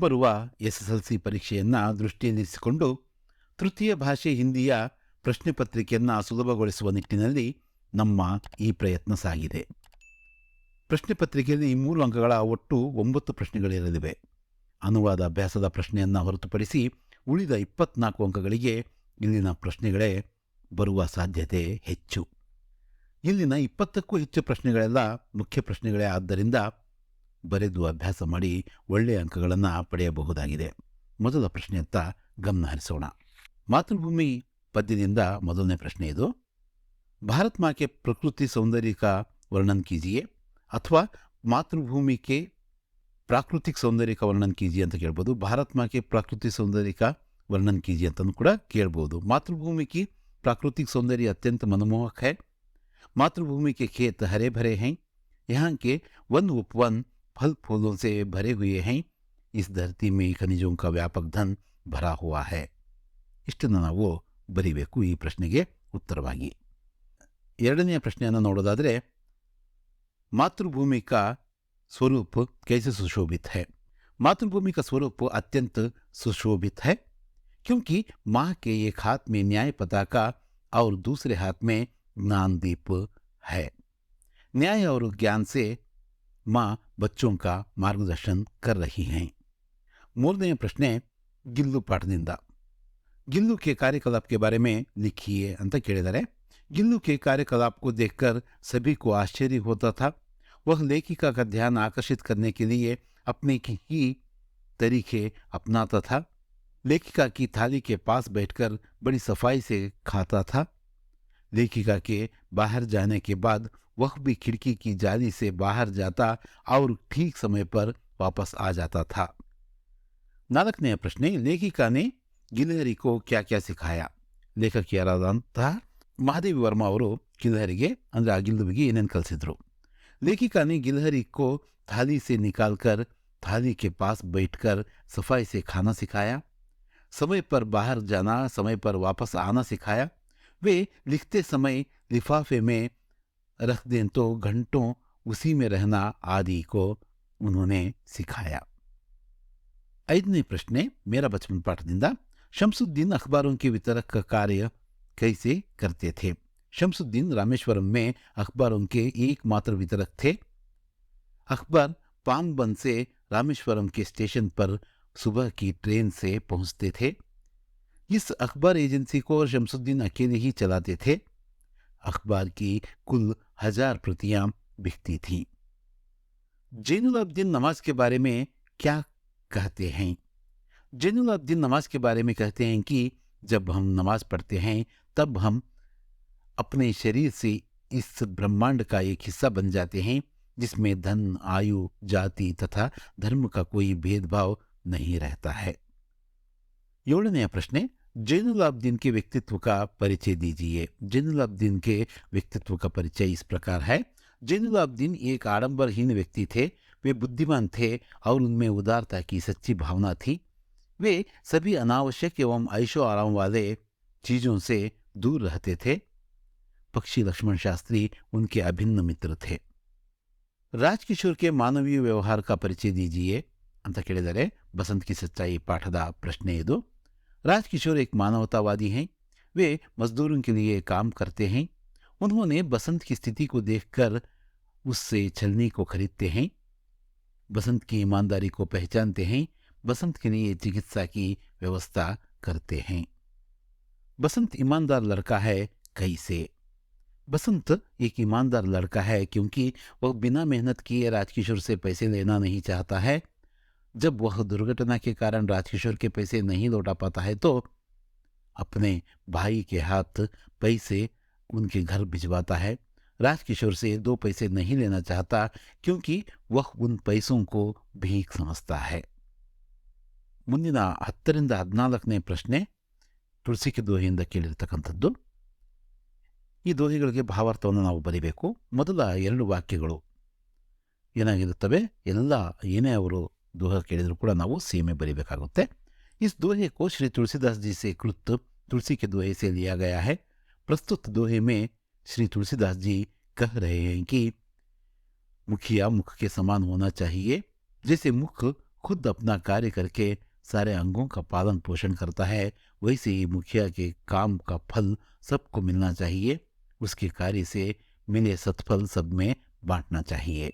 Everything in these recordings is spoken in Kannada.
ಮುಂಬರುವ ಎಸ್ಎಸ್ಎಲ್ಸಿ ಪರೀಕ್ಷೆಯನ್ನು ದೃಷ್ಟಿಯಲ್ಲಿರಿಸಿಕೊಂಡು ತೃತೀಯ ಭಾಷೆ ಹಿಂದಿಯ ಪ್ರಶ್ನೆ ಪತ್ರಿಕೆಯನ್ನು ಸುಲಭಗೊಳಿಸುವ ನಿಟ್ಟಿನಲ್ಲಿ ನಮ್ಮ ಈ ಪ್ರಯತ್ನ ಸಾಗಿದೆ. ಪ್ರಶ್ನೆ ಪತ್ರಿಕೆಯಲ್ಲಿ 3 ಅಂಕಗಳ ಒಟ್ಟು 9 ಪ್ರಶ್ನೆಗಳಿರಲಿವೆ. ಅನುವಾದ ಅಭ್ಯಾಸದ ಪ್ರಶ್ನೆಯನ್ನು ಹೊರತುಪಡಿಸಿ ಉಳಿದ 24 ಅಂಕಗಳಿಗೆ ಇಲ್ಲಿನ ಪ್ರಶ್ನೆಗಳೇ ಬರುವ ಸಾಧ್ಯತೆ ಹೆಚ್ಚು. ಇಲ್ಲಿನ 20ಕ್ಕೂ ಹೆಚ್ಚು ಪ್ರಶ್ನೆಗಳೆಲ್ಲ ಮುಖ್ಯ ಪ್ರಶ್ನೆಗಳೇ ಆದ್ದರಿಂದ ಬರೆದು ಅಭ್ಯಾಸ ಮಾಡಿ ಒಳ್ಳೆಯ ಅಂಕಗಳನ್ನು ಪಡೆಯಬಹುದಾಗಿದೆ. ಮೊದಲ ಪ್ರಶ್ನೆಯತ್ತ ಗಮನ ಹರಿಸೋಣ. ಮಾತೃಭೂಮಿ ಪದ್ಯದಿಂದ ಮೊದಲನೇ ಪ್ರಶ್ನೆ ಇದು. ಭಾರತ್ ಮಾँ के प्रकृति सौंदर्य का वर्णन कीजिए ಅಥವಾ ಮಾತೃಭೂಮಿ के ಪ್ರಾಕೃತಿಕ ಸೌಂದರ್ಯ का वर्णन कीजिए ಅಂತ ಕೇಳ್ಬೋದು. ಭಾರತ್ ಮಾँ के प्राकृतिक सौंदर्य का वर्णन कीजिए ಅಂತಲೂ ಕೂಡ ಕೇಳ್ಬೋದು. मातृभूमि की प्राकृतिक सौंदर्य अत्यंत मनमोहक है. मातृभूमि के खेत हरे भरे हैं. यहाँ के वन उपवन फल फूलों से भरे हुए हैं. इस धरती में खनिजों का व्यापक धन भरा हुआ है. ಇಷ್ಟನ್ನು ನಾವು ಬರಿಬೇಕು ಈ ಪ್ರಶ್ನೆಗೆ ಉತ್ತರವಾಗಿ. ಎರಡನೆಯ ಪ್ರಶ್ನೆಯನ್ನು ನೋಡೋದಾದರೆ, मातृभूमि का स्वरूप कैसे सुशोभित है. मातृभूमि का स्वरूप अत्यंत सुशोभित है क्योंकि माँ के एक हाथ में न्याय पताका और दूसरे हाथ में ज्ञान दीप है. न्याय और ज्ञान से माँ बच्चों का मार्गदर्शन कर रही हैं. ಮೂರನೆಯ ಪ್ರಶ್ನೆ ಗಿಲ್ಲು ಪಾಠದಿಂದ. गिल्लू के कार्यकलाप के बारे में लिखिए ಅಂತ ಕೇಳಿದರೆ, गिल्लू के कार्यकलाप को देखकर सभी को आश्चर्य होता था. वह लेखिका का ध्यान आकर्षित करने के लिए अपने ही तरीके अपनाता था. लेखिका की थाली के पास बैठकर बड़ी सफाई से खाता था. लेखिका के बाहर जाने के बाद वह भी खिड़की की जाली से बाहर जाता और ठीक समय पर वापस आ जाता था. ನಾಲ್ಕನೆಯ ಪ್ರಶ್ನೆ, ಲೇಖಿಕಾ ने ಗಿಲ್ಹರಿ को क्या क्या सिखाया. ಲೇಖಕಿಯರಾದಂತಹ ಮಹಾದೇವಿ ವರ್ಮಾ ಅವರು ಗಿಲ್ಹರಿಗೆ ಅಂದರೆ ಆ ಗಿಲ್ಲುವಿಗೆ ಏನೇನು ಕಲಿಸಿದ್ರು. लेखिका ने गिलहरी को थाली से निकालकर थाली के पास बैठकर सफाई से खाना सिखाया. समय पर बाहर जाना, समय पर वापस आना सिखाया. वे लिखते समय लिफाफे में रख दें तो घंटों उसी में रहना आदि को उन्होंने सिखाया. ಐದನೇ ಪ್ರಶ್ನೆ मेरा बचपन ಪಾಠದಿಂದ. शमसुद्दीन अखबारों के वितरक का कार्य कैसे करते थे. शमसुद्दीन रामेश्वरम में अखबारों के एकमात्र वितरक थे. अखबार पामबन से रामेश्वरम के स्टेशन पर सुबह की ट्रेन से पहुंचते थे. इस अखबार एजेंसी को शमसुद्दीन अकेले ही चलाते थे. अखबार की कुल 1000 प्रतियां बिकती थीं. जैनुल अब्दीन नमाज के बारे में क्या कहते हैं. जैनुल अब्दीन नमाज के बारे में कहते हैं कि जब हम नमाज पढ़ते हैं तब हम अपने शरीर से इस ब्रह्मांड का एक हिस्सा बन जाते हैं जिसमें धन, आयु, जाति तथा धर्म का कोई भेदभाव नहीं रहता है. ಏಳನೆಯ ಪ್ರಶ್ನೆ, जैनुल अब्दीन के व्यक्तित्व का परिचय दीजिए. जैनुल अब्दीन के व्यक्तित्व का परिचय इस प्रकार है. जैनुल अब्दीन एक आडंबरहीन व्यक्ति थे. वे बुद्धिमान थे और उनमें उदारता की सच्ची भावना थी. वे सभी अनावश्यक एवं ऐशो आराम वाले चीज़ों से दूर रहते थे. पक्षी लक्ष्मण शास्त्री उनके अभिन्न मित्र थे. राजकिशोर के मानवीय व्यवहार का परिचय दीजिए ಅಂತ ಕೇಳಿದರೆ बसंत की सच्चाई ಪಾಠದ ಪ್ರಶ್ನೆ ಇದು. राजकिशोर एक मानवतावादी हैं. वे मजदूरों के लिए काम करते हैं. उन्होंने बसंत की स्थिति को देखकर उससे छलनी को खरीदते हैं. बसंत की ईमानदारी को पहचानते हैं. बसंत के लिए चिकित्सा की व्यवस्था करते हैं. बसंत ईमानदार लड़का है कैसे. बसंत एक ईमानदार लड़का है क्योंकि वह बिना मेहनत किए राजकिशोर से पैसे लेना नहीं चाहता है. जब वह दुर्घटना के कारण राजकिशोर के पैसे नहीं लौटा पाता है तो अपने भाई के हाथ पैसे उनके घर भिजवाता है. राजकिशोर से 2 पैसे नहीं लेना चाहता क्योंकि वह उन पैसों को भीख समझता है. ಮುಂದಿನ 10ರಿಂದ 14ನೇ ಪ್ರಶ್ನೆ ತುಳಸಿಕೆ ದೋಹೆಯಿಂದ ಕೇಳಿರ್ತಕ್ಕಂಥದ್ದು. ಈ ದೋಹೆಗಳಿಗೆ ಭಾವಾರ್ಥವನ್ನು ನಾವು ಬರಿಬೇಕು. ಮೊದಲ 2 ವಾಕ್ಯಗಳು ಏನಾಗಿರುತ್ತವೆ, ಎಲ್ಲ ಏನೇ ಅವರು ದೋಹ ಕೇಳಿದರೂ ಕೂಡ ನಾವು ಸೇಮೆ ಬರಿಬೇಕಾಗುತ್ತೆ. इस दोहे को श्री तुलसीदास जी से कृत तुलसी के दोहे से लिया गया है. प्रस्तुत दोहे में श्री तुलसीदास जी कह रहे हैं कि मुखिया मुख के समान होना चाहिए. जैसे मुख खुद अपना कार्य करके सारे अंगों का पालन पोषण करता है, वैसे ही मुखिया के काम का फल सबको मिलना चाहिए। उसके कार्य से मिले सत्फल सब में बांटना चाहिए।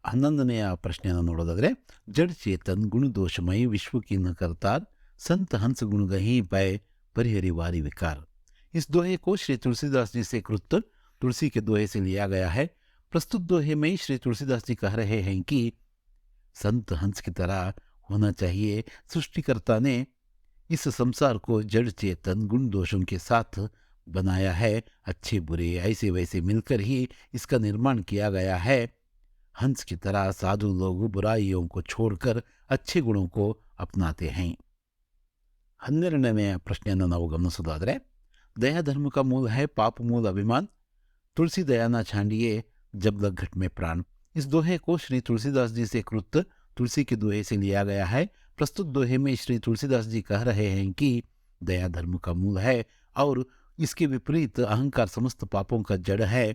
11ನೇ ಪ್ರಶ್ನೆಯನ್ನು ನೋಡೋದಾದ್ರೆ, जड़ चेतन गुण दोषमय विश्व की न करतार संत हंस गुण गही पाए परिहरिवारी विकार। इस दोहे को श्री तुलसीदास जी से कृत तुलसी के दोहे से लिया गया है। प्रस्तुत दोहे में श्री तुलसीदास जी कह रहे हैं कि संत हंस की तरह होना चाहिए। सृष्टिकर्ता ने इस संसार को जड़ चेतन गुण दोषों के साथ बनाया है। अच्छे बुरे ऐसे वैसे मिलकर ही इसका निर्माण किया गया है। हंस की तरह साधु लोग बुराइयों को छोड़कर अच्छे गुणों को अपनाते हैं। 12ನೇ ಪ್ರಶ್ನೆಯನ್ನು ನಾವು ಗಮನಿಸೋದಾದರೆ, दया धर्म का मूल है, पाप मूल अभिमान, तुलसी दया ना छांडिए जब लग घट में प्राण। इस दोहे को श्री तुलसीदास जी से कृत तुलसी के दोहे से लिया गया है। प्रस्तुत दोहे में श्री तुलसीदास जी कह रहे हैं कि दया धर्म का मूल है और इसके विपरीत अहंकार समस्त पापों का जड़ है।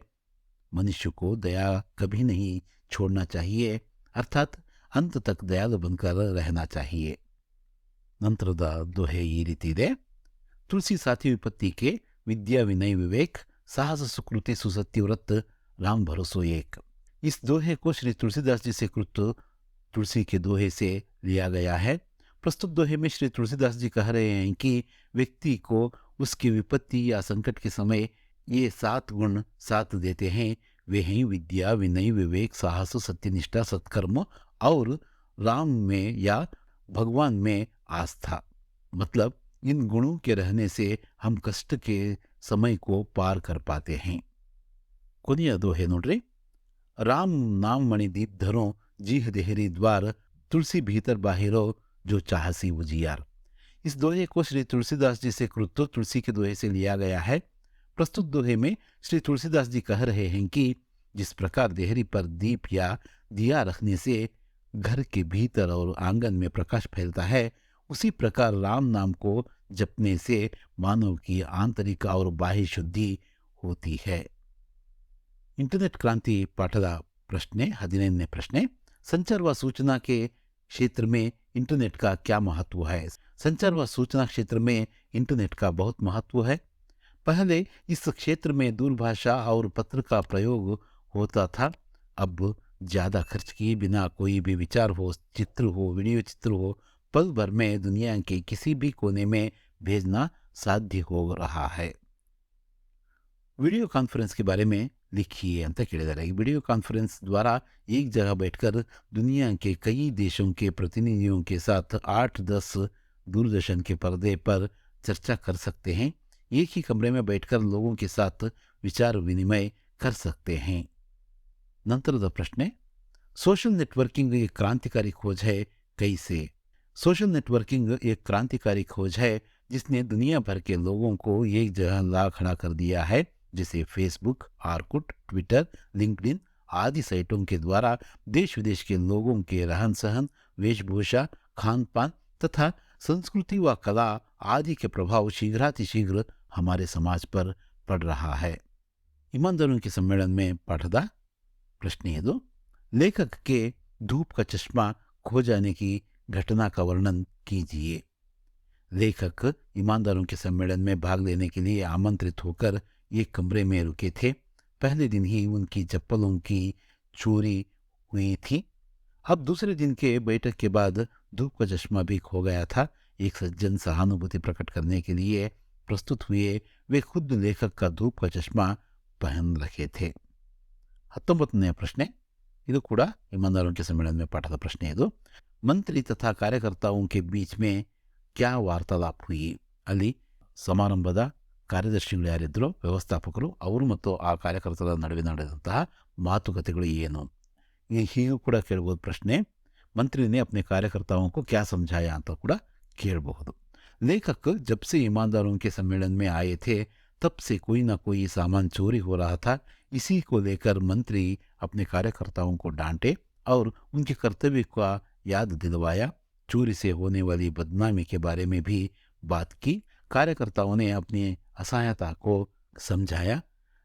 मनुष्य को दया कभी नहीं छोड़ना चाहिए, अर्थात अंत तक दयालु बनकर रहना चाहिए। ನಂತರದ ದೋಹೆ ಈ ರೀತಿ ಇದೆ. तुलसी साथी विपत्ति के विद्या विनय विवेक साहस सुकृति सुसत्य व्रत राम भरोसो एक। इस दोहे को श्री तुलसीदास जी से कृत तुलसी के दोहे से लिया गया है। प्रस्तुत दोहे में श्री तुलसीदास जी कह रहे हैं कि व्यक्ति को उसकी विपत्ति या संकट के समय ये 7 गुण साथ देते हैं। वे हैं विद्या विनय विवेक साहस सत्यनिष्ठा सत्कर्म और राम में या भगवान में आस्था। मतलब इन गुणों के रहने से हम कष्ट के समय को पार कर पाते हैं। ಕೊನೆಯ ದೋಹೆ ನೋಡ್ರಿ, राम नाम मणि दीप धरो जीह देहरी द्वार तुलसी भीतर बाहिरो जो चाहसी उजियार। इस दोहे को श्री तुलसीदास जी से कृत तुलसी के दोहे से लिया गया है। प्रस्तुत दोहे में श्री तुलसीदास जी कह रहे हैं कि जिस प्रकार देहरी पर दीप या दिया रखने से घर के भीतर और आंगन में प्रकाश फैलता है, उसी प्रकार राम नाम को जपने से मानव की आंतरिक और बाह्य शुद्धि होती है। इंटरनेट क्रांति पाठದ प्रश्ने 15ನೇ प्रश्ने, संचार व सूचना के क्षेत्र में इंटरनेट का क्या महत्व है? संचार व सूचना क्षेत्र में इंटरनेट का बहुत महत्व है। पहले इस क्षेत्र में दूरभाषा और पत्र का प्रयोग होता था। अब ज़्यादा खर्च किए बिना कोई भी विचार हो, चित्र हो, वीडियो चित्र हो, पल भर में दुनिया के किसी भी कोने में भेजना साध्य हो रहा है। वीडियो कॉन्फ्रेंस के बारे में लिखिए ಅಂತ ಕೇಳಿದ್ದಾರೆ। वीडियो कॉन्फ्रेंस द्वारा एक जगह बैठकर दुनिया के कई देशों के प्रतिनिधियों के साथ 8-10 दूरदर्शन के पर्दे पर चर्चा कर सकते हैं। एक ही कमरे में बैठकर लोगों के साथ विचार विनिमय कर सकते हैं। ನಂತರದ ಪ್ರಶ್ನೆ, सोशल नेटवर्किंग एक क्रांतिकारी खोज है, कैसे? सोशल नेटवर्किंग एक क्रांतिकारी खोज है जिसने दुनिया भर के लोगों को एक जगह ला खड़ा कर दिया है। जैसे फेसबुक, आर्कुट, ट्विटर, लिंक्डइन आदि साइटों के द्वारा देश विदेश के लोगों के रहन सहन, वेशभूषा, खान पान तथा संस्कृति व कला आदि के प्रभाव शीघ्रातिशीघ्र हमारे समाज पर पड़ रहा है। ईमानदारों के सम्मेलन में पाठदा प्रश्न ये दो, लेखक के धूप का चश्मा खो जाने की घटना का वर्णन कीजिए। लेखक ईमानदारों के सम्मेलन में भाग लेने के लिए आमंत्रित होकर एक कमरे में रुके थे। पहले दिन ही उनकी चप्पलों की चोरी हुई थी। अब दूसरे दिन के बैठक के बाद धूप का चश्मा भी खो गया था। एक सज्जन सहानुभूति प्रकट करने के लिए प्रस्तुत हुए। वे खुद लेखक का धूप का चश्मा पहन रखे थे। 19ನೇ ಪ್ರಶ್ನೆ, ಇದು ಕೂಡ ईमानदारों के सम्मेलन में पाठದ ಪ್ರಶ್ನೆ ಇದು. मंत्री तथा कार्यकर्ताओं के बीच में क्या वार्तालाप हुई? ಅಲ್ಲಿ ಸಮಾರಂಭದ ಕಾರ್ಯದರ್ಶಿಗಳು ಯಾರಿದ್ರು, ವ್ಯವಸ್ಥಾಪಕರು, ಅವರು ಮತ್ತು ಆ ಕಾರ್ಯಕರ್ತರ ನಡುವೆ ನಡೆದಂತಹ ಮಾತುಕತೆಗಳು ಏನು? ಹೀಗೂ ಕೂಡ ಕೇಳಬಹುದು ಪ್ರಶ್ನೆ. मंत्री ने अपने कार्यकर्ताओं को क्या समझाया ಅಂತ ಕೂಡ ಕೇಳಬಹುದು। लेखक जब से ईमानदारों के सम्मेलन में आए थे तब से कोई ना कोई सामान चोरी हो रहा था। इसी को लेकर मंत्री अपने कार्यकर्ताओं को डांटे और उनके कर्तव्य का याद दिलवाया। चोरी से होने वाली बदनामी के बारे में भी बात की। कार्यकर्ताओं ने अपनी असहायता को समझाया।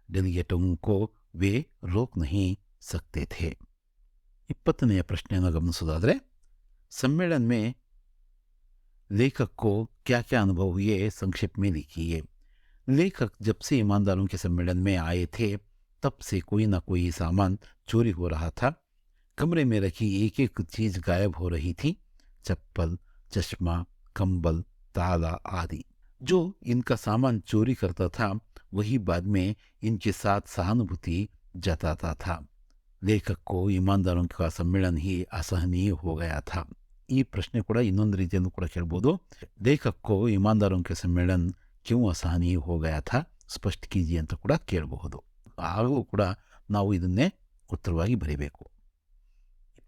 डेलीगेटों को वे रोक नहीं सकते थे। 20ನೇ ಪ್ರಶ್ನೆಯನ್ನು ಗಮನಿಸೋದಾದರೆ, सम्मेलन में लेखक को क्या क्या अनुभव हुए संक्षेप में लिखिए। लेखक जब से ईमानदारों के सम्मेलन में आए थे तब से कोई ना कोई सामान चोरी हो रहा था। कमरे में रखी एक एक चीज गायब हो रही थी। चप्पल, चश्मा, कंबल, ताला आदि। जो इनका सामान चोरी करता था वही बाद में इनके साथ सहानुभूति जताता था। लेखक को ईमानदारों का ಸಮ್ಮೇಳನ ही असहनीय हो गया था। ಈ ಪ್ರಶ್ನೆ ಕೂಡ ಇನ್ನೊಂದು ರೀತಿಯಲ್ಲೂ ಕೂಡ ಕೇಳ್ಬೋದು। लेखक को ईमानदारों के सम्मेलन क्यों असहनीय हो गया था ಸ್ಪಷ್ಟ कीजिए ಅಂತ ಕೂಡ ಕೇಳಬಹುದು। ಹಾಗೂ ಕೂಡ ನಾವು ಇದನ್ನೇ ಉತ್ತರವಾಗಿ ಬರೀಬೇಕು।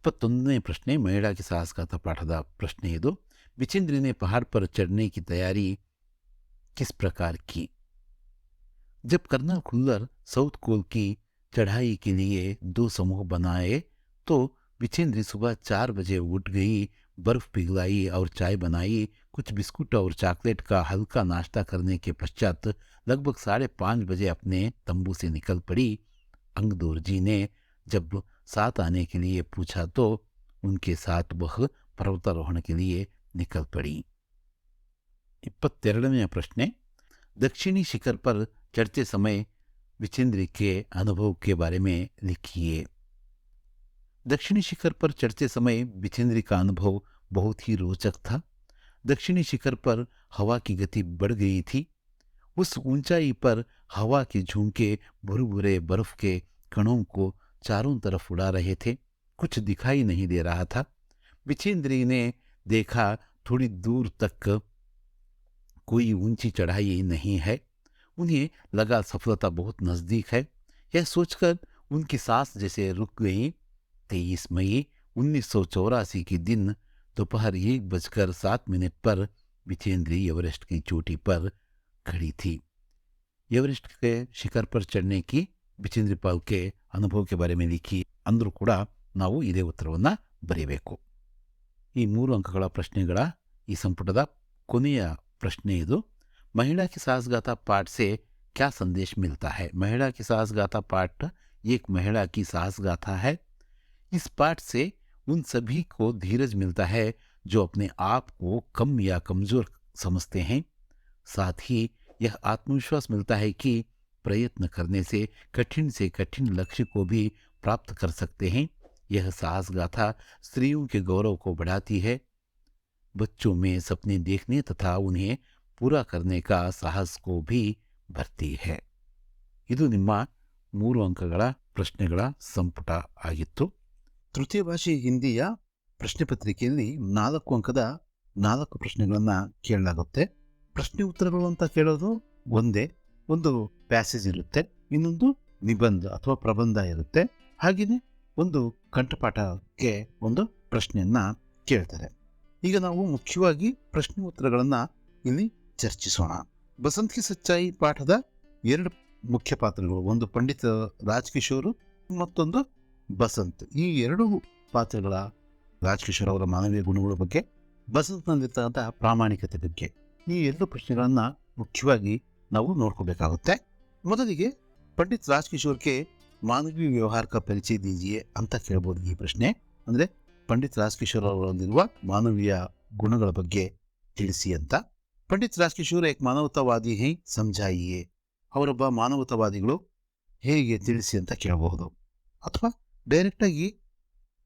21ನೇ प्रश्ने महिला के साहसगाथा पाठದ प्रश्ने ಇದು। बिचिंद्री ने पहाड़ पर चढ़ने की तैयारी किस प्रकार की? जब कर्नल खुल्लर साउथ कोल की चढ़ाई के लिए 2 समूह बनाए तो बिचिंद्री सुबह 4 बजे उठ गई, बर्फ पिघलाई और चाय बनाई। कुछ बिस्कुट और चॉकलेट का हल्का नाश्ता करने के पश्चात लगभग 5:30 बजे अपने तंबू से निकल पड़ी। अंगदूर जी ने जब साथ आने के लिए पूछा तो उनके साथ वह पर्वतारोहण के लिए निकल पड़ी। 22वें प्रश्न, दक्षिणी शिखर पर चढ़ते समय बिचिंद्री के अनुभव के बारे में लिखिए। दक्षिणी शिखर पर चढ़ते समय बिचिंद्री का अनुभव बहुत ही रोचक था। दक्षिणी शिखर पर हवा की गति बढ़ गई थी। उस ऊंचाई पर हवा के झोंके भुरभुरे बर्फ के कणों को चारों तरफ उड़ा रहे थे। कुछ दिखाई नहीं दे रहा था। बिचिंद्री ने देखा थोड़ी दूर तक कोई ऊंची चढ़ाई नहीं है। उन्हें लगा सफलता बहुत नजदीक है। यह सोचकर उनकी सांस जैसे रुक गई। 23 मई 1984 के दिन दोपहर 1:07 पर बिचिंद्री एवरेस्ट की चोटी पर खड़ी थी। एवरेस्ट के ಶಿಖರ್ पर चढ़ने की ಬಿಚಿಂದ್ರಿ ಪಾಲ್ के ಅನುಭವ के बारे में लिखी ಅಂದರೂ ಕೂಡ ನಾವು ಇದೇ ಉತ್ತರವನ್ನು ಬರೆಯಬೇಕು। ಈ 3 ಅಂಕಗಳ ಪ್ರಶ್ನೆಗಳ ಈ ಸಂಪುಟದ ಕೊನೆಯ प्रश्न ಇದು। महिला की साहसगाथा पाठ से क्या संदेश मिलता है? महिला की साहसगाथा पाठ एक महिला की साहसगाथा है। इस पाठ से उन सभी को धीरज मिलता है जो अपने आप को कम या कमजोर समझते हैं। साथ ही यह आत्मविश्वास मिलता है कि प्रयत्न करने से कठिन लक्ष्य को भी प्राप्त कर सकते हैं। यह साहसगाथा स्त्रियों के गौरव को बढ़ाती है, बच्चों में सपने देखने तथा उन्हें पूरा करने का साहस को भी भरती है। ಇದು ನಿಮ್ಮ 3 ಅಂಕಗಳ ಪ್ರಶ್ನೆಗಳ ಸಂಪುಟ ಆಗಿತ್ತು। ತೃತೀಯ ಭಾಷೆ ಹಿಂದಿಯ ಪ್ರಶ್ನೆ ಪತ್ರಿಕೆಯಲ್ಲಿ 4 ಅಂಕದ 4 ಪ್ರಶ್ನೆಗಳನ್ನು ಕೇಳಲಾಗುತ್ತೆ। ಪ್ರಶ್ನೆ ಉತ್ತರಗಳು ಅಂತ ಕೇಳೋದು ಒಂದೇ, ಒಂದು ಪ್ಯಾಸೇಜ್ ಇರುತ್ತೆ, ಇನ್ನೊಂದು ನಿಬಂಧ ಅಥವಾ ಪ್ರಬಂಧ ಇರುತ್ತೆ, ಹಾಗೆಯೇ ಒಂದು ಕಂಠಪಾಠಕ್ಕೆ ಒಂದು ಪ್ರಶ್ನೆಯನ್ನ ಕೇಳ್ತಾರೆ। ಈಗ ನಾವು ಮುಖ್ಯವಾಗಿ ಪ್ರಶ್ನೆ ಉತ್ತರಗಳನ್ನು ಇಲ್ಲಿ ಚರ್ಚಿಸೋಣ। ಬಸಂತ್ ಕಿ ಸಚ್ಚಾಯಿ ಪಾಠದ 2 ಮುಖ್ಯ ಪಾತ್ರಗಳು, ಒಂದು ಪಂಡಿತ ರಾಜ್ಕಿಶೋರ್ ಮತ್ತೊಂದು ಬಸಂತ್। ಈ 2 ಪಾತ್ರಗಳ ರಾಜ್ಕಿಶೋರ್ ಅವರ ಮಾನವೀಯ ಗುಣಗಳ ಬಗ್ಗೆ, ಬಸಂತ್ನಲ್ಲಿರ್ತಕ್ಕಂತಹ ಪ್ರಾಮಾಣಿಕತೆ ಬಗ್ಗೆ, ಈ 2 ಪ್ರಶ್ನೆಗಳನ್ನು ಮುಖ್ಯವಾಗಿ ನಾವು ನೋಡ್ಕೋಬೇಕಾಗುತ್ತೆ। ಮೊದಲಿಗೆ पंडित राजकिशोर के मानवीय व्यवहार का परिचय दीजिए ಅಂತ ಕೇಳಬಹುದು ಈ ಪ್ರಶ್ನೆ। ಅಂದರೆ पंडित राजकिशोर ಅವರಲ್ಲಿರುವ ಮಾನವೀಯ ಗುಣಗಳ ಬಗ್ಗೆ ತಿಳಿಸಿ ಅಂತ। पंडित राजकिशोर एक मानवतावादी हैं, समझाइए। ಅವರೊಬ್ಬ ಮಾನವತಾವಾದಿಗಳು, ಹೇಗೆ ತಿಳಿಸಿ ಅಂತ ಕೇಳಬಹುದು। ಅಥವಾ ಡೈರೆಕ್ಟ್ ಆಗಿ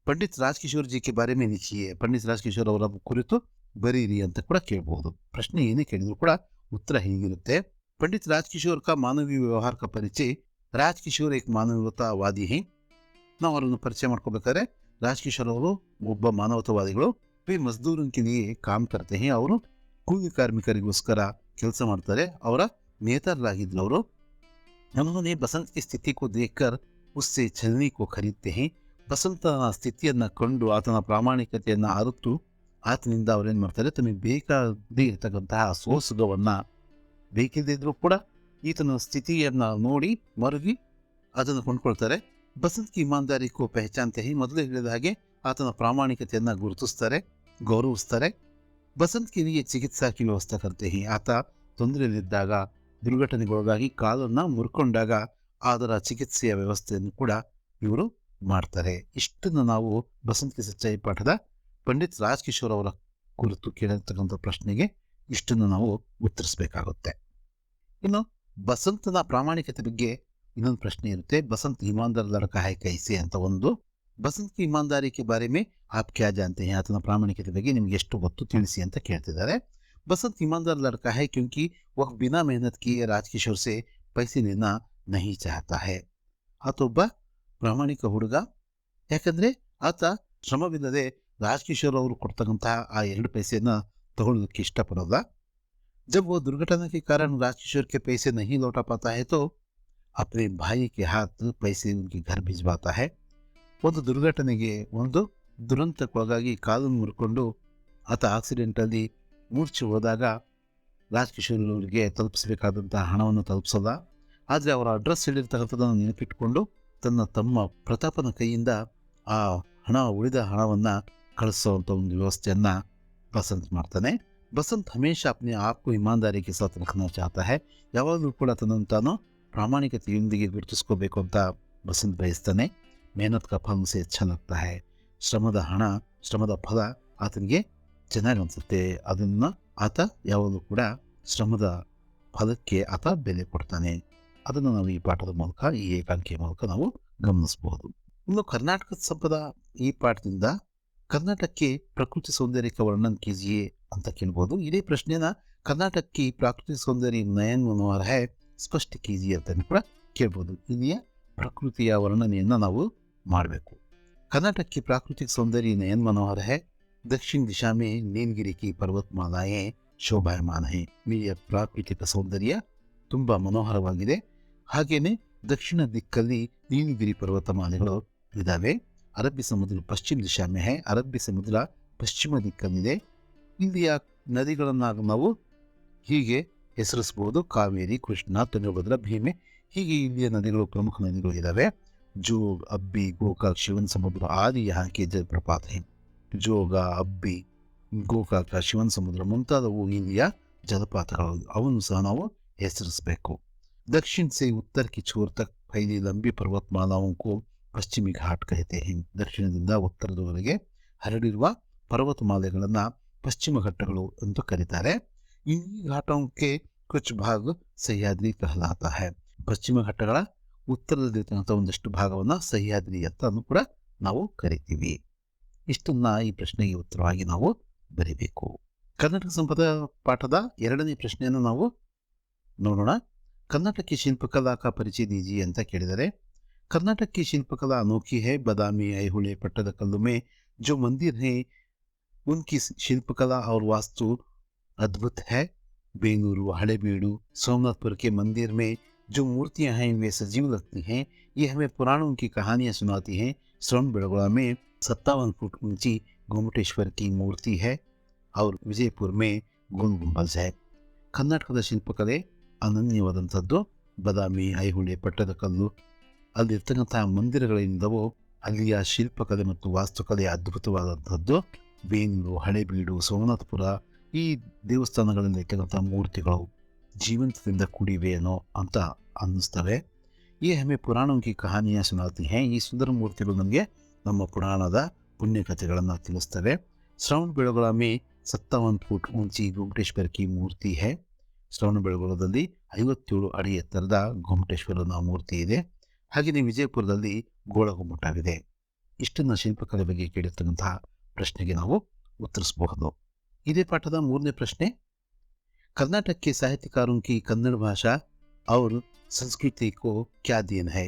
पंडित राजकिशोर जी के बारे में लिखिए, पंडित राजकिशोर ಅವರ ಕುರಿತು ಬರೀರಿ ಅಂತ ಕೂಡ ಕೇಳಬಹುದು। ಪ್ರಶ್ನೆ ಏನೇ ಕೇಳಿದ್ರು ಕೂಡ ಉತ್ತರ ಹೀಗಿರುತ್ತೆ, पंडित राजकिशोर का मानवीय व्यवहार का परिचय। राजकिशोर एक मानवतावादी हैं। ನಾವು ಅವರನ್ನು ಪರಿಚಯ ಮಾಡ್ಕೋಬೇಕಾದ್ರೆ ರಾಜಕಿಶೋರ್ ಅವರು ಒಬ್ಬ ಮಾನವತಾವಾದಿಗಳು। वे मजदूरों के लिए काम करते हैं, ಅವರು ಕೂಲಿ ಕಾರ್ಮಿಕರಿಗೋಸ್ಕರ ಕೆಲಸ ಮಾಡ್ತಾರೆ, ಅವರ ನೇತಾರರಾಗಿದ್ರು ಅವರು। उन्होंने बसंत की स्थिति को देखकर उससे छलनी को खरीदते हैं। ಬಸಂತನ ಸ್ಥಿತಿಯನ್ನು ಕಂಡು ಆತನ ಪ್ರಾಮಾಣಿಕತೆಯನ್ನು ಅರಿತು ಆತನಿಂದ ಅವರೇನು ಮಾಡ್ತಾರೆ, ತಮಗೆ ಬೇಕಾದೇ ಇರತಕ್ಕಂತಹ ಸೋಸುಗವನ್ನು ಬೇಕಿದ್ದರೂ ಕೂಡ ಈತನ ಸ್ಥಿತಿಯನ್ನು ನೋಡಿ ಮರುಗಿ ಅದನ್ನು ಕೊಂಡ್ಕೊಳ್ತಾರೆ। ಬಸಂತ್ ಕಿ ಇಮಾನ್ದಾರಿ ಕೋ ಪಹಚಾನ್ತೆ ಹೈ, ಮೊದಲೇ ಹೇಳಿದ ಹಾಗೆ ಆತನ ಪ್ರಾಮಾಣಿಕತೆಯನ್ನು ಗುರುತಿಸ್ತಾರೆ, ಗೌರವಿಸ್ತಾರೆ। ಬಸಂತ್ ಕೆ ಲಿಯೆ ಚಿಕಿತ್ಸಾ ಕಿ ವ್ಯವಸ್ಥೆ ಕರ್ತೆ ಹೈ, ಆತ ತೊಂದರೆಯಲ್ಲಿದ್ದಾಗ, ದುರ್ಘಟನೆಗೊಳಗಾಗಿ ಕಾಲನ್ನು ಮುರ್ಕೊಂಡಾಗ ಅದರ ಚಿಕಿತ್ಸೆಯ ವ್ಯವಸ್ಥೆಯನ್ನು ಕೂಡ ಇವರು ಮಾಡ್ತಾರೆ। ಇಷ್ಟನ್ನು ನಾವು ಬಸಂತ್ ಕಿ ಸಚ್ಚಾಯಿ ಪಾಠದ ಪಂಡಿತ್ ರಾಜ್ಕಿಶೋರ್ ಅವರ ಕುರಿತು ಕೇಳಿರ್ತಕ್ಕಂಥ ಪ್ರಶ್ನೆಗೆ ಇಷ್ಟನ್ನು ನಾವು ಉತ್ತರಿಸಬೇಕಾಗುತ್ತೆ. ಇನ್ನು ಬಸಂತನ ಪ್ರಾಮಾಣಿಕತೆ ಬಗ್ಗೆ ಇನ್ನೊಂದು ಪ್ರಶ್ನೆ ಇರುತ್ತೆ. ಬಸಂತ್ ईमानदार लड़का है कैसे ಅಂತ ಒಂದು. ಬಸಂತ್ की ईमानदारी के बारे में आप क्या जानते हैं? ಆತನ ಪ್ರಾಮಾಣಿಕತೆ ಬಗ್ಗೆ ನಿಮ್ಗೆ ಎಷ್ಟು ಗೊತ್ತು ತಿಳಿಸಿ ಅಂತ ಕೇಳ್ತಿದ್ದಾರೆ. बसंत ईमानदार लड़का है क्योंकि वह बिना मेहनत किए राजकिशोर से पैसे लेना नहीं चाहता है. ಆತ ಒಬ್ಬ ಪ್ರಾಮಾಣಿಕ ಹುಡುಗ. ಯಾಕಂದ್ರೆ ಆತ ಶ್ರಮವಿಲ್ಲದೆ ರಾಜ್ಕಿಶೋರ್ ಅವರು ಕೊಡ್ತಕ್ಕಂತಹ ಆ 2 पैसेನ ತಗೊಳ್ಳೋದಕ್ಕೆ ಇಷ್ಟಪಡೋಲ್ಲ. जब वो दुर्घटना के कारण राजकिशोर के पैसे नहीं लौटा पाता है तो अपने भाई के हाथ पैसे उनके घर भिजवाता है. ಒಂದು ದುರ್ಘಟನೆಗೆ, ಒಂದು ದುರಂತಕ್ಕೊಳಗಾಗಿ ಕಾಲನ್ನು ಮುರ್ಕೊಂಡು ಆತ ಆಕ್ಸಿಡೆಂಟಲ್ಲಿ ಮೂರ್ಛೆ ಹೋದಾಗ ರಾಜ್ಕಿಶೋರ್ ಅವರಿಗೆ ತಲುಪಿಸಬೇಕಾದಂತಹ ಹಣವನ್ನು ತಲುಪಿಸಲ್ಲ. ಆದರೆ ಅವರ ಅಡ್ರೆಸ್ ಹೇಳಿರ್ತಕ್ಕಂಥದ್ದನ್ನು ನೆನಪಿಟ್ಟುಕೊಂಡು ತನ್ನ ತಮ್ಮ ಪ್ರತಾಪನ ಕೈಯಿಂದ ಆ ಉಳಿದ ಹಣವನ್ನು ಕಳಿಸೋವಂಥ ಒಂದು ವ್ಯವಸ್ಥೆಯನ್ನು ಬಸಂತ್ ಮಾಡ್ತಾನೆ. ಬಸಂತ್ ಹಮೇಶಾ ಅಪ್ನೆ ಆಪ್ಕೋ ईमानदारी के साथ रखना चाहता है. ಯಾವಾಗಲೂ ಕೂಡ ತನ್ನನ್ನು ತಾನು ಪ್ರಾಮಾಣಿಕತೆಯೊಂದಿಗೆ ಗುರುತಿಸ್ಕೋಬೇಕು ಅಂತ ಬಸಂತ್ ಬಯಸ್ತಾನೆ. ಮೆಹನತ್ ಕಾ ಫಲ್ ಸೆ ಅಚ್ಚಾ ಲಗ್ತಾ ಹೈ. ಶ್ರಮದ ಫಲ ಆತನಿಗೆ ಚೆನ್ನಾಗಿ ಅನಿಸುತ್ತೆ. ಅದನ್ನು ಆತ ಯಾವಾಗಲೂ ಕೂಡ ಶ್ರಮದ ಫಲಕ್ಕೆ ಆತ ಬೆಲೆ ಕೊಡ್ತಾನೆ. ಅದನ್ನು ನಾವು ಈ ಪಾಠದ ಮೂಲಕ, ಈ ಏಕಾಂಕಿಯ ಮೂಲಕ ನಾವು ಗಮನಿಸಬಹುದು. ಇನ್ನು ಕರ್ನಾಟಕದ ಸಂಪದ ಈ ಪಾಠದಿಂದ ಕರ್ನಾಟಕಕ್ಕೆ ಪ್ರಕೃತಿ ಸೌಂದರ್ಯಕ್ಕೆ ವರ್ಣನ್ ಕೀಜಿಯೇ ಅಂತ ಕೇಳ್ಬೋದು. ಇದೇ ಪ್ರಶ್ನೆನ ಕರ್ನಾಟಕಕ್ಕೆ ಪ್ರಾಕೃತಿಕ ಸೌಂದರ್ಯ ನಯನ್ ಮನೋಹರ ಹೈ ಸ್ಪಷ್ಟ ಕೀಜಿಯೇ ಅಂತ ಕೂಡ ಕೇಳ್ಬೋದು. ಇಲ್ಲಿಯ ಪ್ರಕೃತಿಯ ವರ್ಣನೆಯನ್ನು ನಾವು ಮಾಡಬೇಕು. कर्नाटक की प्राकृतिक सौंदर्य नयन मनोहर है. दक्षिण दिशा में नीलगिरी की पर्वतमालाएं शोभायमान है. ಇಲ್ಲಿಯ ಪ್ರಾಕೃತಿಕ ಸೌಂದರ್ಯ ತುಂಬ ಮನೋಹರವಾಗಿದೆ. ಹಾಗೇನೆ ದಕ್ಷಿಣ ದಿಕ್ಕಲ್ಲಿ ನೀಲಗಿರಿ ಪರ್ವತಮಾಲೆಗಳು ಇದ್ದಾವೆ. ಅರಬ್ಬಿ ಸಮುದ್ರ ಪಶ್ಚಿಮ ದಿಶಾ ಮೇ ಹೈ. ಅರಬ್ಬಿ ಸಮುದ್ರ ಪಶ್ಚಿಮ ದಿಕ್ಕಲ್ಲಿದೆ. ಇಲ್ಲಿಯ ನದಿಗಳನ್ನು ನಾವು ಹೀಗೆ ಹೆಸರಿಸಬಹುದು: ಕಾವೇರಿ, ಕೃಷ್ಣ, ತುಂಗಭದ್ರಾ, ಭೀಮೆ. ಹೀಗೆ ಇಲ್ಲಿಯ ನದಿಗಳು ಪ್ರಮುಖ ನದಿಗಳು ಇದ್ದಾವೆ. जोग, अब्बी, गोकाक, शिवन समुद्र आदि यहाँ के जलप्रपात हैं. जोग, अब्बी, ಗೋಕಾಕ, ಶಿವನ್ ಸಮುದ್ರ ಮುಂತಾದವು ಇಲ್ಲಿಯ ಜಲಪಾತಗಳು. ಅವನ್ನು ಸಹ ನಾವು ಹೆಸರಿಸಬೇಕು. दक्षिण से उत्तर की छोर तक फैली लंबी पर्वतमालाओं को पश्चिमी घाट कहते हैं. ದಕ್ಷಿಣದಿಂದ ಉತ್ತರದವರೆಗೆ ಹರಡಿರುವ ಪರ್ವತಮಾಲೆಗಳನ್ನು ಪಶ್ಚಿಮ ಘಟ್ಟಗಳು ಎಂದು ಕರೀತಾರೆ. ಈ ಘಾಟಕ್ಕೆ ಕುಚ್ ಭಾಗ ಸಹ್ಯಾದ್ರಿ ಕಹಲಾತಾ ಹೈ. ಪಶ್ಚಿಮ ಘಟ್ಟಗಳ ಉತ್ತರದಲ್ಲಿರ್ತಕ್ಕಂಥ ಒಂದಷ್ಟು ಭಾಗವನ್ನು ಸಹ್ಯಾದ್ರಿ ಅಂತ ಕೂಡ ನಾವು ಕರಿತೀವಿ. ಇಷ್ಟನ್ನ ಈ ಪ್ರಶ್ನೆಗೆ ಉತ್ತರವಾಗಿ ನಾವು ಬರೀಬೇಕು. ಕರ್ನಾಟಕ ಸಂಪದ ಪಾಠದ 2ನೇ ಪ್ರಶ್ನೆಯನ್ನು ನಾವು ನೋಡೋಣ. कर्नाटक की शिल्पकला का परिचय दीजिए ಅಂತ ಕೇಳಿದರೆ, कर्नाटक की शिल्पकला अनोखी है. बादामी, ऐहोळे, पट्टदकल्लु में जो मंदिर हैं उनकी शिल्पकला और वास्तु अद्भुत है. बेंगलुरु, हड़ेबीडु, सोमनाथपुर के मंदिर में जो मूर्तियां हैं वे सजीव लगती हैं. ये हमें पुराणों की कहानियां सुनाती हैं. श्रवणबेळगोಳ में 57 फुट ऊंची गोमटेश्वर की मूर्ति है और विजयपुर में गोल गुंबज है. ಕರ್ನಾಟಕದ ಶಿಲ್ಪಕಲೆ ಅನನ್ಯವಾದಂಥದ್ದು. ಬಾದಾಮಿ, ಐಹೊಳೆ, ಪಟ್ಟದಕಲ್ಲು ಅಲ್ಲಿರ್ತಕ್ಕಂತಹ ಮಂದಿರಗಳಿಂದವೋ ಅಲ್ಲಿಯ ಶಿಲ್ಪಕಲೆ ಮತ್ತು ವಾಸ್ತುಕಲೆ ಅದ್ಭುತವಾದಂಥದ್ದು. ಬೇಂಗ್ಳೂರು, ಹಳೇಬೀಡು, ಸೋಮನಾಥಪುರ ಈ ದೇವಸ್ಥಾನಗಳಲ್ಲಿ ಇರ್ತಕ್ಕಂಥ ಮೂರ್ತಿಗಳು ಜೀವಂತದಿಂದ ಕೂಡಿವೆಯೇನೋ ಅಂತ ಅನ್ನಿಸ್ತವೆ. ಈ ಹಮೆ ಪುರಾಣಕ್ಕೆ ಕಹಾನಿಯ ಸುನಾತಿ ಹೇ. ಈ ಸುಂದರ ಮೂರ್ತಿಗಳು ನಮಗೆ ನಮ್ಮ ಪುರಾಣದ ಪುಣ್ಯಕಥೆಗಳನ್ನು ತಿಳಿಸ್ತವೆ. ಶ್ರವಣಬೆಳಗೊಳ ಮೇ 57 ಫುಟ್ ಊಂಚಿ ಗೊಮಟೇಶ್ವರ ಕಿ ಮೂರ್ತಿ ಹೇ. ಶ್ರವಣಬೆಳಗೊಳದಲ್ಲಿ 57 ಅಡಿ ಎತ್ತರದ ಗೊಮಟೇಶ್ವರನ ಮೂರ್ತಿ ಇದೆ. ಹಾಗೆಯೇ ವಿಜಯಪುರದಲ್ಲಿ ಗೋಳಗುಮ್ಮಟವಿದೆ. ಇಷ್ಟನ್ನು ಶಿಲ್ಪಕಲೆ ಬಗ್ಗೆ ಕೇಳಿರ್ತಕ್ಕಂತಹ ಪ್ರಶ್ನೆಗೆ ನಾವು ಉತ್ತರಿಸಬಹುದು. ಇದೇ ಪಾಠದ 3ನೇ ಪ್ರಶ್ನೆ. कर्नाटक के साहित्यकारों की कन्नड़ भाषा और संस्कृति को क्या देन है.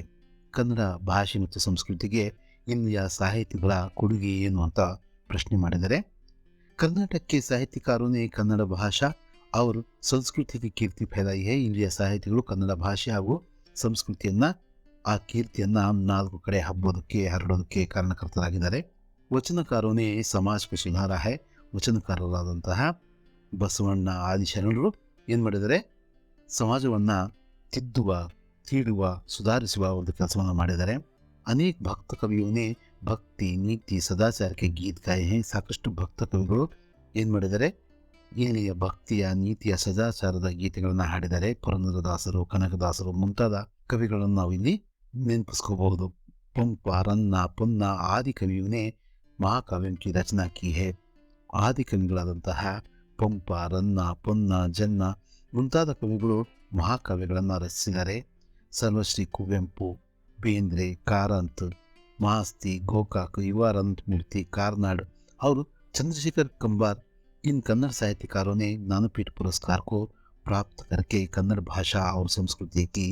ಕನ್ನಡ ಭಾಷೆ ಮತ್ತು ಸಂಸ್ಕೃತಿಗೆ ಇಲ್ಲಿಯ ಸಾಹಿತಿಗಳ ಕೊಡುಗೆ ಏನು ಅಂತ ಪ್ರಶ್ನೆ ಮಾಡಿದರೆ, कर्नाटक के साहित्यकारों ने कन्नड़ भाषा और संस्कृति की कीर्ति फैलाई है. ಇಲ್ಲಿಯ ಸಾಹಿತಿಗಳು ಕನ್ನಡ ಭಾಷೆ ಹಾಗೂ ಸಂಸ್ಕೃತಿಯನ್ನು, ಆ ಕೀರ್ತಿಯನ್ನು 4 ಕಡೆ ಹರಡೋದಕ್ಕೆ ಕಾರಣಕರ್ತರಾಗಿದ್ದಾರೆ. ವಚನಕಾರೋನೇ ಸಮಾಜ ಕ ಸುಧಾರ ಹೈ. ವಚನಕಾರರಾದಂತಹ ಬಸವಣ್ಣ ಆದಿಶರಣರು ಏನು ಮಾಡಿದರೆ, ಸಮಾಜವನ್ನು ತಿದ್ದುವ, ತೀಡುವ, ಸುಧಾರಿಸುವ ಒಂದು ಕೆಲಸವನ್ನು ಮಾಡಿದ್ದಾರೆ. ಅನೇಕ ಭಕ್ತ ಕವಿಯೋನೇ ಭಕ್ತಿ, ನೀತಿ, ಸದಾಚಾರಕ್ಕೆ ಗೀತ್ ಗಾಯ ಹೇ. ಸಾಕಷ್ಟು ಭಕ್ತ ಕವಿಗಳು ಏನು ಮಾಡಿದ್ದಾರೆ, ಇಲ್ಲಿಯ ಭಕ್ತಿಯ, ನೀತಿಯ, ಸದಾಚಾರದ ಗೀತೆಗಳನ್ನು ಹಾಡಿದ್ದಾರೆ. ಪುರಂದರದಾಸರು, ಕನಕದಾಸರು ಮುಂತಾದ ಕವಿಗಳನ್ನು ನಾವು ಇಲ್ಲಿ ನೆನಪಿಸ್ಕೋಬಹುದು. ಪಂಪ, ರನ್ನ, ಪೊನ್ನ ಆದಿ ಕವಿಯೋನೇ महाकाव्यों की रचना की है. ಆದಿ ಕವಿಗಳಾದಂತಹ ಪಂಪ, ರನ್ನ, ಪೊನ್ನ, ಜನ್ನ ಮುಂತಾದ ಕವಿಗಳು ಮಹಾಕಾವ್ಯಗಳನ್ನು ರಚಿಸಿದ್ದಾರೆ. ಸರ್ವಶ್ರೀ ಕುವೆಂಪು, ಬೇಂದ್ರೆ, ಕಾರಂತ್, ಮಾಸ್ತಿ, ಗೋಕಾಕ್, युवा अनंतमूर्ति, कार्नाड और चंद्रशेखर कंबार इन कन्नड़ साहित्यकारों ने ज्ञानपीठ पुरस्कार को प्राप्त करके कन्नड़ भाषा और संस्कृति की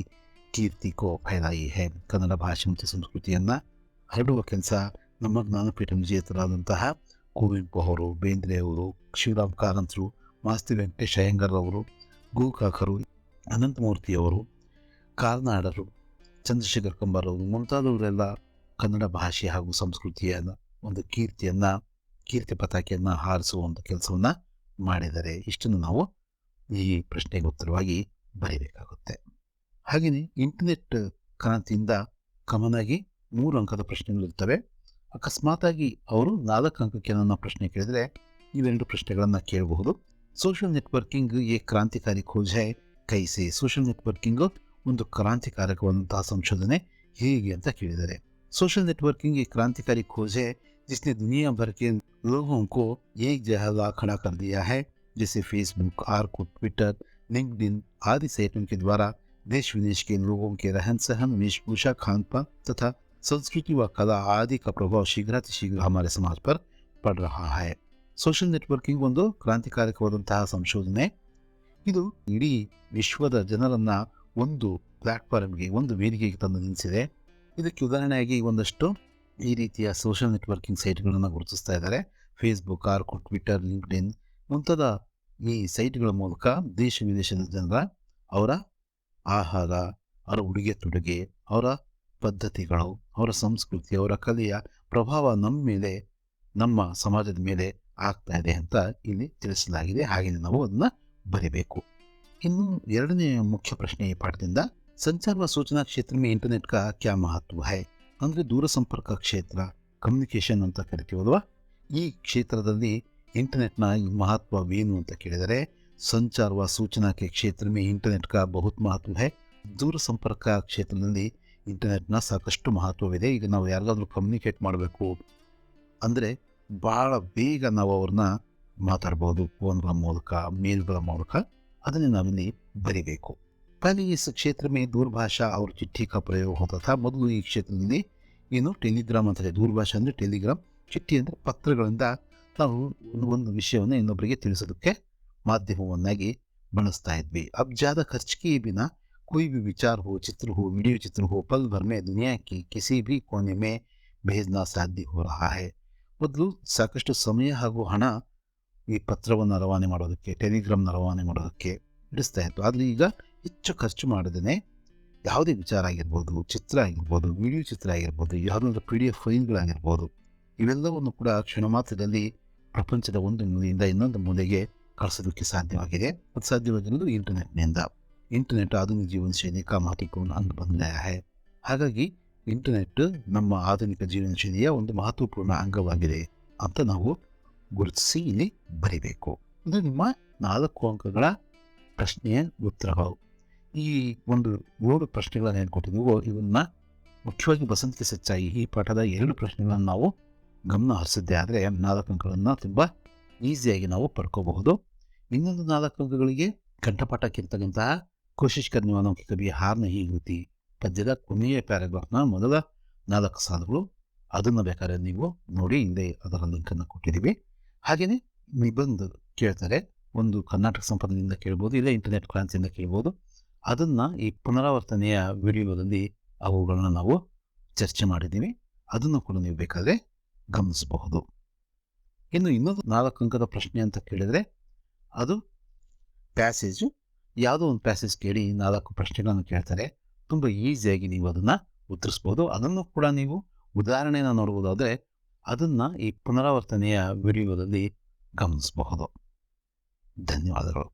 ಕೀರ್ತಿ को फैलाई है. ಕನ್ನಡ ಭಾಷೆ ಮತ್ತು ಸಂಸ್ಕೃತಿಯನ್ನು ಹರಡುವ ಕೆಲಸ ನಮ್ಮ ಜ್ಞಾನಪೀಠ ವಿಜೇತರಾದಂತಹ ಕುವೆಂಪು ಅವರು, ಬೇಂದ್ರೆ ಅವರು, ಶಿವರಾಮ್ ಕಾರಂತರು, ಮಾಸ್ತಿ ವೆಂಕಟೇಶ್ ಅಯ್ಯಂಗಾರ್ ಅವರು, ಗೋಕಾಕರು, ಅನಂತಮೂರ್ತಿಯವರು, ಕಾರ್ನಾಡರು, ಚಂದ್ರಶೇಖರ್ ಕಂಬಾರ್ ಅವರು ಮುಂತಾದವರೆಲ್ಲ ಕನ್ನಡ ಭಾಷೆ ಹಾಗೂ ಸಂಸ್ಕೃತಿಯ ಒಂದು ಕೀರ್ತಿ ಪತಾಕೆಯನ್ನು ಹಾರಿಸುವಂಥ ಕೆಲಸವನ್ನು ಮಾಡಿದ್ದಾರೆ. ಇಷ್ಟನ್ನು ನಾವು ಈ ಪ್ರಶ್ನೆಗೆ ಉತ್ತರವಾಗಿ ಬರೀಬೇಕಾಗುತ್ತೆ. ಹಾಗೆಯೇ ಇಂಟರ್ನೆಟ್ ಕ್ರಾಂತಿಯಿಂದ ಕಾಮನಾಗಿ 3 ಅಂಕದ ಪ್ರಶ್ನೆಗಳಿರ್ತವೆ. ಅಕಸ್ಮಾತಾಗಿ ಅವರು 4 ಅಂಕಕ್ಕೆ ನನ್ನ ಪ್ರಶ್ನೆ ಕೇಳಿದರೆ ಇವೆರಡು ಪ್ರಶ್ನೆಗಳನ್ನು ಕೇಳಬಹುದು. ಸೋಷಿಯಲ್ ನೆಟ್ವರ್ಕಿಂಗ್ ಏ ಕ್ರಾಂತಿಕಾರಿ ಖೋಜ್ ಹೈ ಕೈಸೆ. ಸೋಷಿಯಲ್ ನೆಟ್ವರ್ಕಿಂಗ್ ಒಂದು ಕ್ರಾಂತಿಕಾರಕವಾದಂತಹ ಸಂಶೋಧನೆ ಹೇಗೆ ಅಂತ ಕೇಳಿದ್ದಾರೆ. सोशल नेटवर्किंग एक क्रांतिकारी खोज है जिसने दुनिया भर के लोगों को एक जगह खड़ा कर दिया है. जैसे फेसबुक, आर्कुट, ट्विटर, लिंक्डइन आदि साइटों के द्वारा देश विदेश के लोगों के रहन सहन, वेशभूषा, खान पान तथा संस्कृति व कला आदि का प्रभाव शीघ्र हमारे समाज पर पड़ रहा है. ಸೋಷಿಯಲ್ ನೆಟ್ವರ್ಕಿಂಗ್ ಒಂದು ಕ್ರಾಂತಿಕಾರಕವಾದಂತಹ ಸಂಶೋಧನೆ. ಇದು ಇಡೀ ವಿಶ್ವದ ಜನರನ್ನು ಒಂದು ಪ್ಲಾಟ್ಫಾರ್ಮ್ಗೆ, ಒಂದು ವೇದಿಕೆಗೆ ತಂದು ನಿಲ್ಲಿಸಿದೆ. ಇದಕ್ಕೆ ಉದಾಹರಣೆಯಾಗಿ ಒಂದಷ್ಟು ಈ ರೀತಿಯ ಸೋಷಿಯಲ್ ನೆಟ್ವರ್ಕಿಂಗ್ ಸೈಟ್ಗಳನ್ನು ಗುರುತಿಸ್ತಾ ಇದ್ದಾರೆ. ಫೇಸ್ಬುಕ್, ಆರ್ಕುಟ್, ಟ್ವಿಟರ್, ಲಿಂಕ್ಡ್ಇನ್ ಮುಂತಾದ ಈ ಸೈಟ್ಗಳ ಮೂಲಕ ದೇಶ ವಿದೇಶದ ಜನರ ಅವರ ಆಹಾರ, ಅವರ ಉಡುಗೆ ತೊಡುಗೆ, ಅವರ ಪದ್ಧತಿಗಳು, ಅವರ ಸಂಸ್ಕೃತಿ, ಅವರ ಕಲೆಯ ಪ್ರಭಾವ ನಮ್ಮ ಮೇಲೆ, ನಮ್ಮ ಸಮಾಜದ ಮೇಲೆ ಆಗ್ತಾ ಇದೆ ಅಂತ ಇಲ್ಲಿ ತಿಳಿಸಲಾಗಿದೆ. ಹಾಗೆಯೇ ನಾವು ಅದನ್ನು ಬರೀಬೇಕು. ಇನ್ನು ಎರಡನೇ ಮುಖ್ಯ ಪ್ರಶ್ನೆ ಈ ಪಾಠದಿಂದ, ಸಂಚಾರ व सूचना क्षेत्र में इंटरनेट का क्या महत्व है. ಅಂದರೆ ದೂರಸಂಪರ್ಕ ಕ್ಷೇತ್ರ, ಕಮ್ಯುನಿಕೇಷನ್ ಅಂತ ಕರಿತೀವಲ್ವಾ, ಈ ಕ್ಷೇತ್ರದಲ್ಲಿ ಇಂಟರ್ನೆಟ್ನ ಮಹತ್ವವೇನು ಅಂತ ಕೇಳಿದರೆ, ಸಂಚಾರ व सूचना के क्षेत्र में इंटरनेट का बहुत महत्व है. ದೂರಸಂಪರ್ಕ ಕ್ಷೇತ್ರದಲ್ಲಿ ಇಂಟರ್ನೆಟ್ನ ಸಾಕಷ್ಟು ಮಹತ್ವವಿದೆ. ಈಗ ನಾವು ಯಾರಿಗಾದ್ರೂ ಕಮ್ಯುನಿಕೇಟ್ ಮಾಡಬೇಕು ಅಂದರೆ ಭಾಳ ಬೇಗ ನಾವು ಅವ್ರನ್ನ ಮಾತಾಡ್ಬೋದು, ಫೋನ್ಗಳ ಮೂಲಕ, ಮೇಲ್ಗಳ ಮೂಲಕ. ಅದನ್ನೇ ನಾವಿಲ್ಲಿ ಬರಿಬೇಕು. पहले इस क्षेत्र में दूरभाषा और चिट्ठी का प्रयोग होता था. ಮೊದಲು ಈ ಕ್ಷೇತ್ರದಲ್ಲಿ ಏನು ಟೆಲಿಗ್ರಾಮ್ ಅಂತ, ದೂರಭಾಷೆ ಅಂದರೆ ಟೆಲಿಗ್ರಾಮ್, ಚಿಟ್ಟಿ ಅಂದರೆ ಪತ್ರಗಳಿಂದ ನಾವು ಒಂದು ವಿಷಯವನ್ನು ಇನ್ನೊಬ್ಬರಿಗೆ ತಿಳಿಸೋದಕ್ಕೆ ಮಾಧ್ಯಮವನ್ನಾಗಿ ಬಳಸ್ತಾ ಇದ್ವಿ. अब ज़्यादा खर्च किए बिना कोई भी विचार हो, चित्र हो, वीडियो चित्र हो, पल भर में दुनिया की किसी भी कोने में भेजना साध्य हो रहा है. ಮೊದಲು ಸಾಕಷ್ಟು ಸಮಯ ಹಾಗೂ ಹಣ ಈ ಪತ್ರವನ್ನು ರವಾನೆ ಮಾಡೋದಕ್ಕೆ, ಟೆಲಿಗ್ರಾಮ್ನ ರವಾನೆ ಮಾಡೋದಕ್ಕೆ ಹಿಡಿಸ್ತಾ ಇತ್ತು. ಆದರೆ ಈಗ ಹೆಚ್ಚು ಖರ್ಚು ಮಾಡದೇ ಯಾವುದೇ ವಿಚಾರ ಆಗಿರ್ಬೋದು, ಚಿತ್ರ ಆಗಿರ್ಬೋದು, ವಿಡಿಯೋ ಚಿತ್ರ ಆಗಿರ್ಬೋದು, ಯಾವುದಾದ್ರೂ PDF ಫೈಲ್ಗಳಾಗಿರ್ಬೋದು, ಇವೆಲ್ಲವನ್ನು ಕೂಡ ಕ್ಷಣ ಮಾತ್ರದಲ್ಲಿ ಪ್ರಪಂಚದ ಒಂದು ಮೂಲೆಯಿಂದ ಇನ್ನೊಂದು ಮೂಲೆಗೆ ಕಳಿಸೋದಕ್ಕೆ ಸಾಧ್ಯವಾಗಿದೆ. ಅದು ಸಾಧ್ಯವಾಗಿರೋದು ಇಂಟರ್ನೆಟ್ನಿಂದ. ಇಂಟರ್ನೆಟ್ ಆಧುನಿಕ ಜೀವನ ಶೈಲಿ का महत्वपूर्ण अंग बन गया है. ಹಾಗಾಗಿ ಇಂಟರ್ನೆಟ್ ನಮ್ಮ ಆಧುನಿಕ ಜೀವನ ಶೈಲಿಯ ಒಂದು ಮಹತ್ವಪೂರ್ಣ ಅಂಗವಾಗಿದೆ ಅಂತ ನಾವು ಗುರುತಿಸಿ ಇಲ್ಲಿ ಬರಿಬೇಕು. ಇದು ನಿಮ್ಮ 4 ಅಂಕಗಳ ಪ್ರಶ್ನೆಯ ಉತ್ತರಗಳು. ಈ ಒಂದು 3 ಪ್ರಶ್ನೆಗಳನ್ನು ಏನು ಕೊಟ್ಟಿದ್ದೀವೋ ಇವನ್ನ ಮುಖ್ಯವಾಗಿ ಬಸಂತಿಕೆ ಸಚ್ಚಾಯಿ ಈ ಪಾಠದ 2 ಪ್ರಶ್ನೆಗಳನ್ನು ನಾವು ಗಮನ ಹರಿಸಿದ್ದೆ ಆದರೆ 4 ಅಂಕಗಳನ್ನು ತುಂಬ ಈಸಿಯಾಗಿ ನಾವು ಪಡ್ಕೋಬಹುದು. ಇನ್ನೊಂದು 4 ಅಂಕಗಳಿಗೆ ಕಂಠಪಾಠಕ್ಕಿರ್ತಕ್ಕಂತಹ ಕೋಶಿಶ್ ಕರ್ನೆ ವಾಲೋं की कभी हार नहीं होती ಪದ್ಯದ ಕೊನೆಯ ಪ್ಯಾರಾಗ್ರಾಫ್ನ ಮೊದಲ 4 ಸಾಲುಗಳು, ಅದನ್ನು ಬೇಕಾದ್ರೆ ನೀವು ನೋಡಿ, ಹಿಂದೆ ಅದರ ಲಿಂಕನ್ನು ಕೊಟ್ಟಿದ್ದೀವಿ. ಹಾಗೆಯೇ ನಿಬಂಧ ಕೇಳ್ತಾರೆ, ಒಂದು ಕರ್ನಾಟಕ ಸಂಪದದಿಂದ ಕೇಳ್ಬೋದು, ಇಲ್ಲ ಇಂಟರ್ನೆಟ್ ಕ್ರಾಂತಿಯಿಂದ ಕೇಳ್ಬೋದು. ಅದನ್ನು ಈ ಪುನರಾವರ್ತನೆಯ ವಿಡಿಯೋದಲ್ಲಿ ಅವುಗಳನ್ನ ನಾವು ಚರ್ಚೆ ಮಾಡಿದ್ದೀವಿ. ಅದನ್ನು ಕೂಡ ನೀವು ಬೇಕಾದರೆ ಗಮನಿಸಬಹುದು. ಇನ್ನು ಇನ್ನೊಂದು 4 ಅಂಕದ ಪ್ರಶ್ನೆ ಅಂತ ಕೇಳಿದರೆ ಅದು ಪ್ಯಾಸೇಜು. ಯಾವುದೋ ಒಂದು ಪ್ಯಾಸೇಜ್ ಕೇಳಿ 4 ಪ್ರಶ್ನೆಗಳನ್ನು ಕೇಳ್ತಾರೆ. ತುಂಬ ಈಸಿಯಾಗಿ ನೀವು ಅದನ್ನು ಉತ್ತರಿಸ್ಬೋದು. ಅದನ್ನು ಕೂಡ ನೀವು ಉದಾಹರಣೆಯನ್ನು ನೋಡ್ಬೋದಾದರೆ ಅದನ್ನು ಈ ಪುನರಾವರ್ತನೆಯ ವಿಡಿಯೋದಲ್ಲಿ ಗಮನಿಸಬಹುದು. ಧನ್ಯವಾದಗಳು.